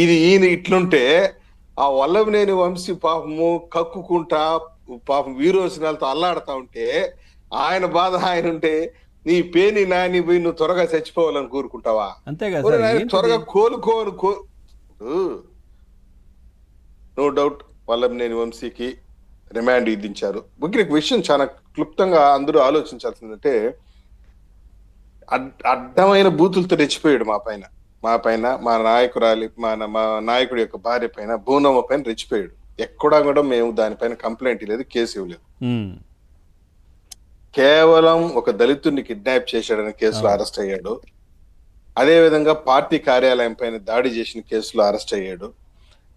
ఈయన ఇట్లుంటే ఆ వల్లభనేని వంశీ పాపము కక్కుకుంటా పాపం వీరోచనాలతో అల్లాడుతా ఉంటే ఆయన బాధ ఆయన ఉంటే నీ పేని నాని పోయి నువ్వు త్వరగా చచ్చిపోవాలని కోరుకుంటావా? అంతే కదా సార్, త్వరగా కోలుకోను నో డౌట్ వల్లభనేని వంశీకి రిమాండ్ విధించారు. ఒక విషయం చాలా క్లుప్తంగా అందరూ ఆలోచించాల్సిందంటే అడ్డమైన బూతులతో రెచ్చిపోయాడు మా పైన మా నాయకురాలి మా నాయకుడి యొక్క భార్య పైన భూనమ్మ పైన రెచ్చిపోయాడు. ఎక్కడా కూడా మేము దానిపైన కంప్లైంట్ లేదు, కేసు ఇవ్వలేదు. కేవలం ఒక దళితుడిని కిడ్నాప్ చేశాడని కేసులో అరెస్ట్ అయ్యాడు. అదే విధంగా పార్టీ కార్యాలయం పైన దాడి చేసిన కేసులో అరెస్ట్ అయ్యాడు.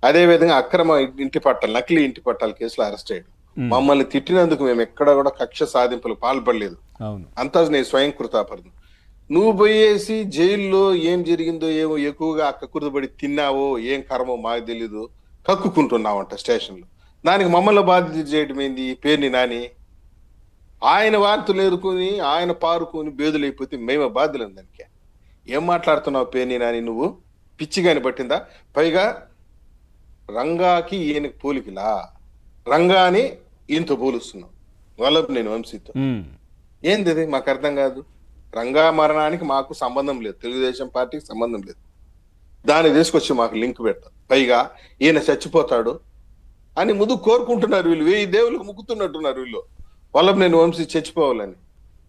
అదే విధంగా అక్రమ ఇంటి పట్టాలు నకిలీ ఇంటి పట్టాల కేసులో అరెస్ట్ అయ్యాడు. మమ్మల్ని తిట్టినందుకు మేము ఎక్కడా కూడా కక్ష సాధింపులకు పాల్పడలేదు. అంతా నేను స్వయం కృతాపరను. నువ్వు పోయేసి జైల్లో ఏం జరిగిందో ఏమో ఎక్కువగా కక్కుర్తిపడి తిన్నావో ఏం కర్మో మాకు తెలీదు, కక్కుకుంటున్నావంట స్టేషన్లో. దానికి మమ్మల్ని బాధ్యత చేయడం ఏంది? పేరుని నాని ఆయన వార్తలు ఎరుకుని ఆయన పారుకుని బేదులైపోతే మేము బాధ్యులం. దానికి ఏం మాట్లాడుతున్నావు పేరుని నాని? నువ్వు పిచ్చిగాని పట్టిందా? పైగా రంగాకి ఈయనకి పోలికలా, రంగాని ఈయనతో పోలుస్తున్నావు వల్లభనేని వంశీతో. ఏంది అది? మాకు అర్థం కాదు. రంగా మరణానికి మాకు సంబంధం లేదు, తెలుగుదేశం పార్టీకి సంబంధం లేదు. దాన్ని తీసుకొచ్చి మాకు లింక్ పెడతారు. పైగా ఈయన చచ్చిపోతాడు అని ముందు కోరుకుంటున్నారు వీళ్ళు. 1000 దేవులకు ముక్కుతున్నట్టున్నారు వీళ్ళు వల్లభనేని వంశీ చచ్చిపోవాలని.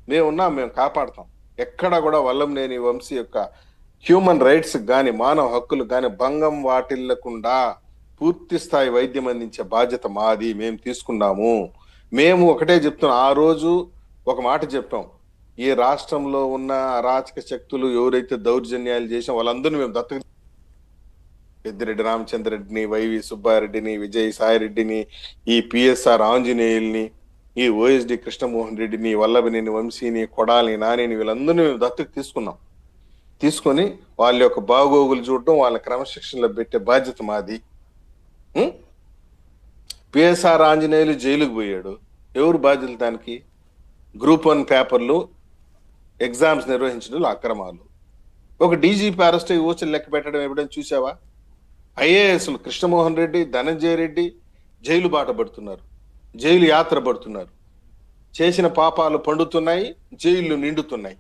మేమున్నాం, మేము కాపాడతాం. ఎక్కడా కూడా వల్లభనేని వంశీ యొక్క హ్యూమన్ రైట్స్ కానీ మానవ హక్కులు కానీ భంగం వాటిల్లకుండా పూర్తి స్థాయి వైద్యం అందించే బాధ్యత మాది, మేము తీసుకున్నాము. మేము ఒకటే చెప్తున్నాం. ఆ రోజు ఒక మాట చెప్పాం, ఈ రాష్ట్రంలో ఉన్న అరాచక శక్తులు ఎవరైతే దౌర్జన్యాలు చేసాం వాళ్ళందరినీ మేము దత్తత, పెద్దిరెడ్డి రామచంద్రరెడ్డిని, వైవి సుబ్బారెడ్డిని, విజయసాయిరెడ్డిని, ఈ పిఎస్ఆర్ ఆంజనేయుల్ని, ఈ ఓఎస్డి కృష్ణమోహన్ రెడ్డిని, వల్లభనేని వంశీని, కొడాలి నానిని, వీళ్ళందరినీ మేము దత్తత తీసుకున్నాం. తీసుకొని వాళ్ళ యొక్క బాగోగులు చూడటం, వాళ్ళ క్రమశిక్షణలో పెట్టే బాధ్యత మాది. పిఎస్ఆర్ ఆంజనేయులు జైలుకు పోయాడు, ఎవరు బాధ్యతలు దానికి? గ్రూప్ 1 పేపర్లు ఎగ్జామ్స్ నిర్వహించడం అక్రమాలు. ఒక డీజీపీ అరెస్ట్ అయ్యి ఊచలు లెక్క పెట్టడం ఎప్పుడైనా చూసావా? ఐఏఎస్లు కృష్ణమోహన్ రెడ్డి, ధనంజయ రెడ్డి జైలు బాట పడుతున్నారు, జైలు యాత్ర పడుతున్నారు. చేసిన పాపాలు పండుతున్నాయి, జైళ్లు నిండుతున్నాయి.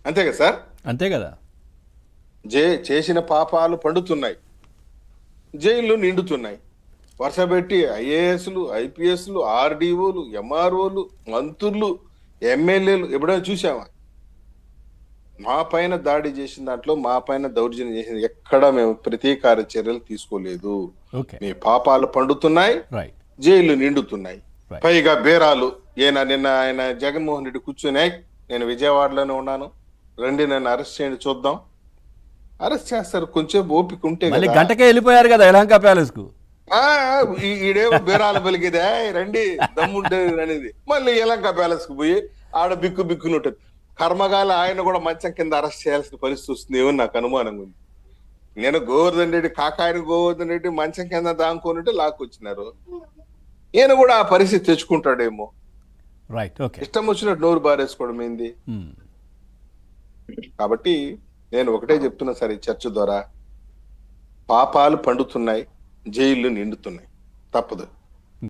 అంతే కదా సార్? అంతే కదా. చేసిన పాపాలు పండుతున్నాయి, జైళ్లు నిండుతున్నాయి. వరుసపెట్టి ఐఏఎస్లు, ఐపీఎస్లు, ఆర్డీఓలు, ఎంఆర్ఓలు, మంత్రులు, ఎమ్మెల్యేలు ఎప్పుడైనా చూసామా? మా పైన దాడి చేసిన దాంట్లో, మా పైన దౌర్జన్యం చేసిన ఎక్కడా మేము ప్రతీకార చర్యలు తీసుకోలేదు. మీ పాపాలు పండుతున్నాయి, జైళ్లు నిండుతున్నాయి. పైగా బేరాలు. నిన్న ఆయన జగన్మోహన్ రెడ్డి కూర్చొని, నేను విజయవాడలోనే ఉన్నాను, రండి నన్ను అరెస్ట్ చేయండి చూద్దాం. అరెస్ట్ చేస్తారు, కొంచెం ఓపిక ఉంటే. గంటకే వెళ్ళిపోయారు కదా యలహంక ప్యాలెస్ కు. ఈడేమో బేరాలు పలికిదే, రండి దమ్ముంటే అనేది. మళ్ళీ యలహంక ప్యాలెస్ కు పోయి ఆడ బిక్కునుంటది. కర్మగాల ఆయన కూడా మంచం కింద అరెస్ట్ చేయాల్సిన పరిస్థితి వస్తుంది ఏమో నాకు అనుమానంగా ఉంది. నేను గోవర్ధన్ రెడ్డి, కాకాయన గోవర్ధన్ రెడ్డి మంచం కింద దాంకోనుంటే లాక్కొచ్చినారు. ఈయన కూడా ఆ పరిస్థితి తెచ్చుకుంటాడేమో. ఇష్టం వచ్చినట్టు నోరు బారేసుకోవడం ఏంది? కాబట్టి నేను ఒకటే చెప్తున్నా సరే, చర్చ ద్వారా పాపాలు పండుతున్నాయి, జైళ్లు నిండుతున్నాయి. తప్పదు.